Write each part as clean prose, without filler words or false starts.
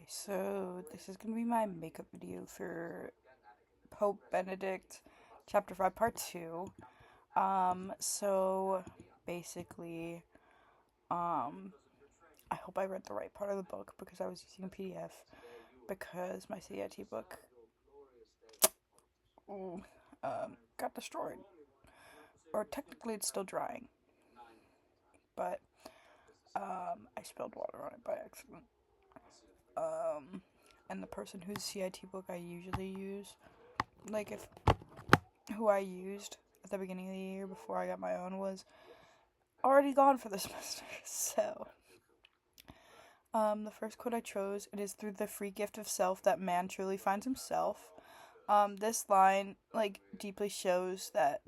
Okay, so this is gonna be my makeup video for Pope Benedict, Chapter 5, Part 2. So basically, um, I hope I read the right part of the book because I was using a PDF because my CIT book ooh, got destroyed. Or technically it's still drying, but I spilled water on it by accident. Um, and the person whose CIT book I usually use, like if who I used at the beginning of the year before I got my own was already gone for the semester. So, the first quote I chose, it is through the free gift of self that man truly finds himself. This line, like, deeply shows that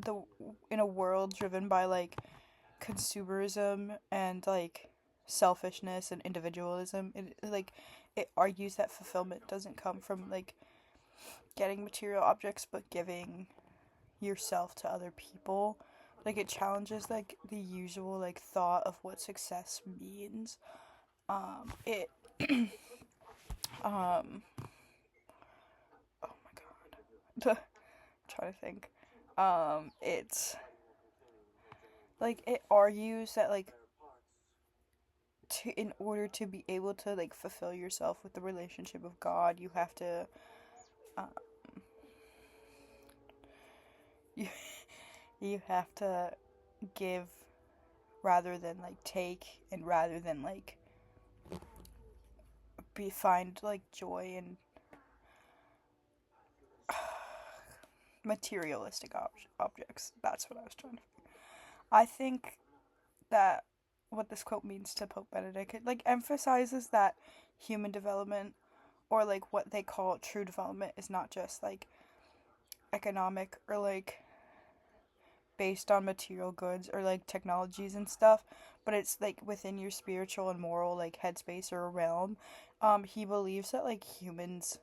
in a world driven by, like, consumerism and, like, selfishness and individualism, it argues that fulfillment doesn't come from, like, getting material objects, but giving yourself to other people. Like it challenges like the usual like thought of what success means. It um oh my god. Trying to think. It's like it argues that like to in order to be able to like fulfill yourself with the relationship of God, you have to um, you you have to give rather than like take, and rather than like be find like joy in materialistic objects. That's what I was trying to. I think that what this quote means to Pope Benedict, it like emphasizes that human development, or like what they call true development, is not just like economic or like based on material goods or like technologies and stuff, but it's like within your spiritual and moral like headspace or realm. He believes that like humans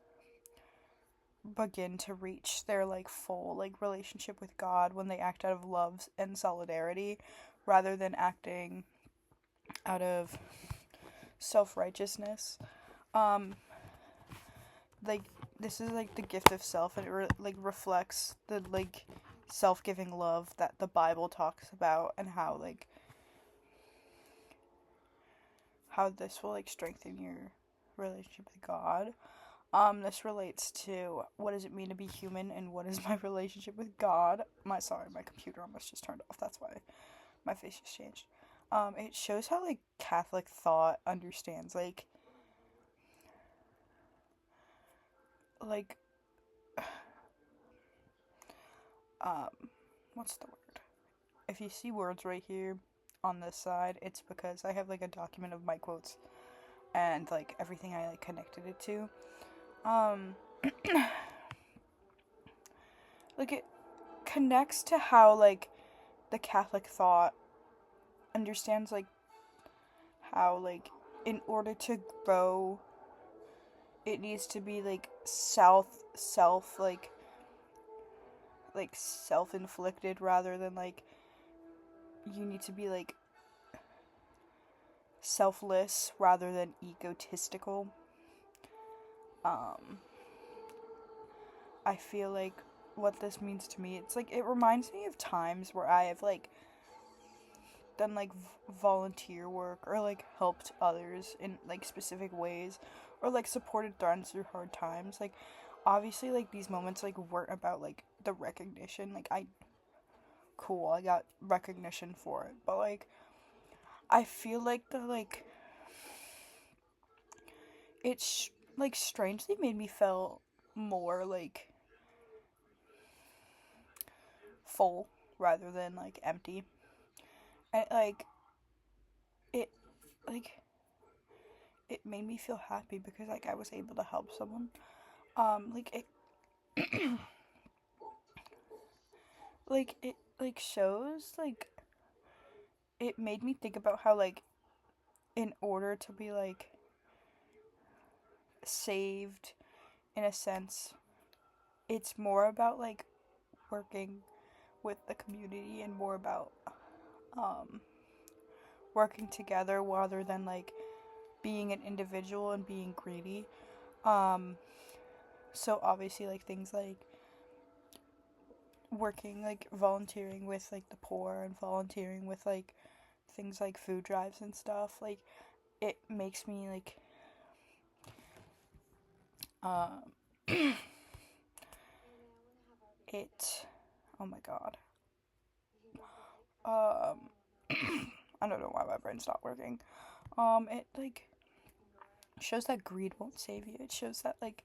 begin to reach their like full like relationship with God when they act out of love and solidarity rather than acting out of self-righteousness. Um like this is like the gift of self, and it like reflects the like self-giving love that the Bible talks about, and how this will like strengthen your relationship with God. This relates to what does it mean to be human and what is my relationship with God. My computer almost just turned off. That's why my face just changed. It shows how like Catholic thought understands like um what's the word? If you see words right here on this side, it's because I have like a document of my quotes and like everything I like connected it to. Um like it connects to how like the Catholic thought understands like how like in order to grow it needs to be like self like self-inflicted rather than like you need to be like selfless rather than egotistical. um I feel like what this means to me, it's like it reminds me of times where I have like done like volunteer work or like helped others in like specific ways, or like supported friends through hard times. Like obviously like these moments like weren't about like the recognition. Like I got recognition for it, but like I feel like the like it's like strangely made me feel more like full rather than like empty. And it like it made me feel happy because like I was able to help someone. Like it like it like shows like it made me think about how like in order to be like saved in a sense, it's more about like working with the community and more about um working together rather than like being an individual and being greedy. Um, so obviously, like, things like working, like, volunteering with, like, the poor and volunteering with, like, things like food drives and stuff, like, it makes me, like, um, it, oh my god, um, I don't know why my brain's not working, it, like, shows that greed won't save you. It shows that, like,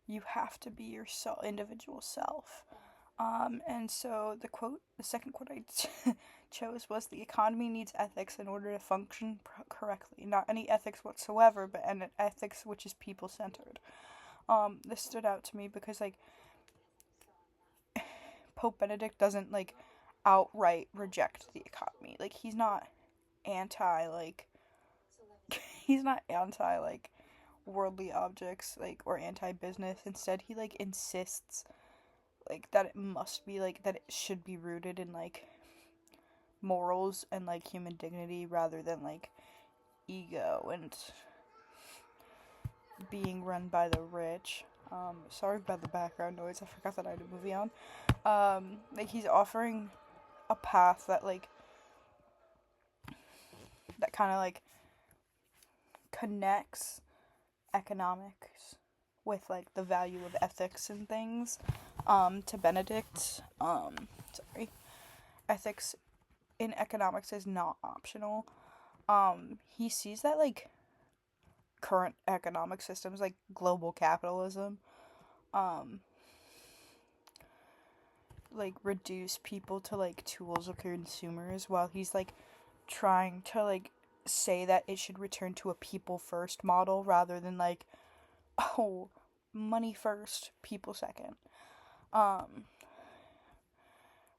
you have to be your individual self. And so the second quote I chose was, "The economy needs ethics in order to function correctly. Not any ethics whatsoever, but an ethics which is people-centered." This stood out to me because, like, Pope Benedict doesn't, like, outright reject the economy. Like, he's not anti, like, he's not anti, like, worldly objects, like, or anti-business. Instead, he, like, insists, like, that it must be, like, that it should be rooted in, like, morals and, like, human dignity rather than, like, ego and being run by the rich. Sorry about the background noise. I forgot that I had a movie on. Like, he's offering a path that, like, that kind of, like, connects economics with, like, the value of ethics and things. To Benedict, sorry, ethics in economics is not optional. He sees that, like, current economic systems, like global capitalism, like, reduce people to, like, tools of consumers, while he's, like, trying to, like, say that it should return to a people first model rather than, like, oh, money first, people second.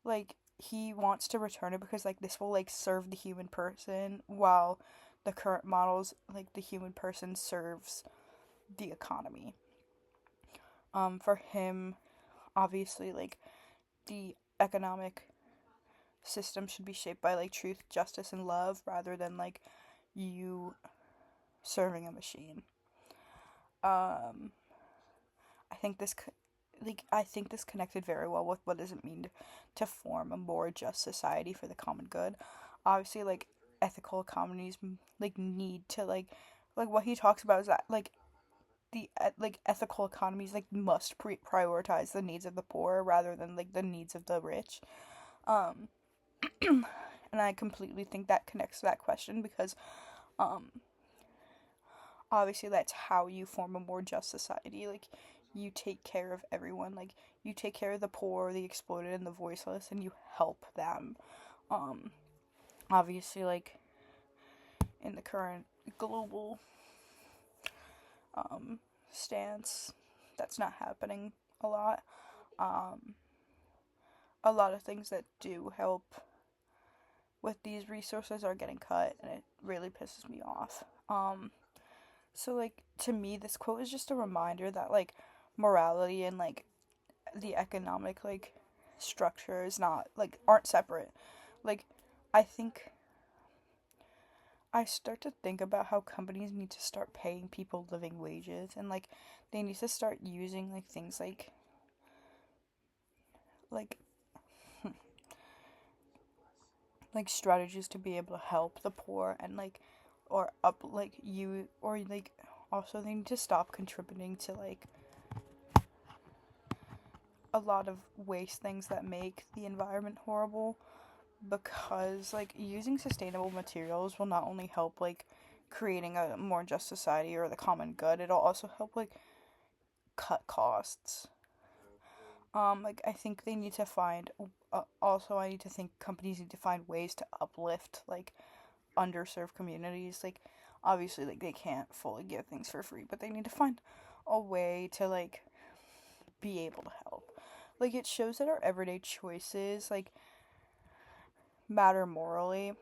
Like, he wants to return it because, like, this will, like, serve the human person, while the current models, like, the human person serves the economy. For him, obviously, like, the economic system should be shaped by, like, truth, justice, and love rather than, like, you serving a machine. I think this connected very well with what does it mean to form a more just society for the common good. Obviously, like, ethical economies, like, need to, like what he talks about is that, like, the like, ethical economies, like, must prioritize the needs of the poor rather than, like, the needs of the rich. Um, and I completely think that connects to that question because, obviously, that's how you form a more just society. Like, you take care of everyone. Like, you take care of the poor, the exploited, and the voiceless, and you help them. Obviously, like, in the current global stance, that's not happening a lot. A lot of things that do help with these resources are getting cut, and it really pisses me off. So, like, to me, this quote is just a reminder that, like, morality and, like, the economic, like, structure is not, like, aren't separate. Like, I think I start to think about how companies need to start paying people living wages, and, like, they need to start using, like, things like like strategies to be able to help the poor, and, like, or up, like, you, or, like, also they need to stop contributing to, like, a lot of waste things that make the environment horrible, because, like, using sustainable materials will not only help, like, creating a more just society or the common good, it'll also help, like, cut costs. Like, I think they need to find, also, I need to think companies need to find ways to uplift, like, underserved communities. Like, obviously, like, they can't fully give things for free, but they need to find a way to, like, be able to help. Like, it shows that our everyday choices, like, matter morally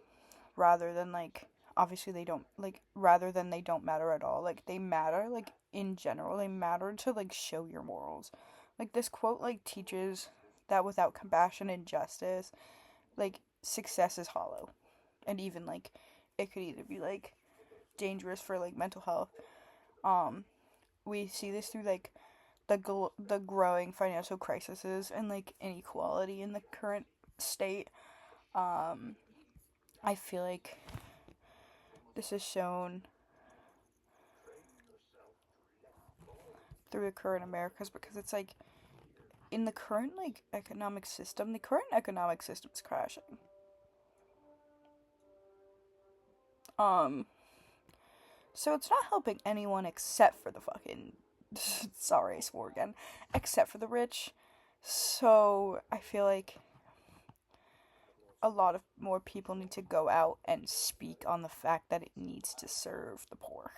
rather than, like, obviously they don't, like, rather than they don't matter at all. Like, they matter, like, in general, they matter to, like, show your morals. Like, this quote, like, teaches that without compassion and justice, like, success is hollow. And even, like, it could either be, like, dangerous for like mental health. We see this through like the growing financial crises and like inequality in the current state. I feel like this is shown through the current Americas because it's like in the current like economic system, the current economic system is crashing. Um, so it's not helping anyone except for the fucking sorry, I swore again, except for the rich. So I feel like a lot of more people need to go out and speak on the fact that it needs to serve the poor.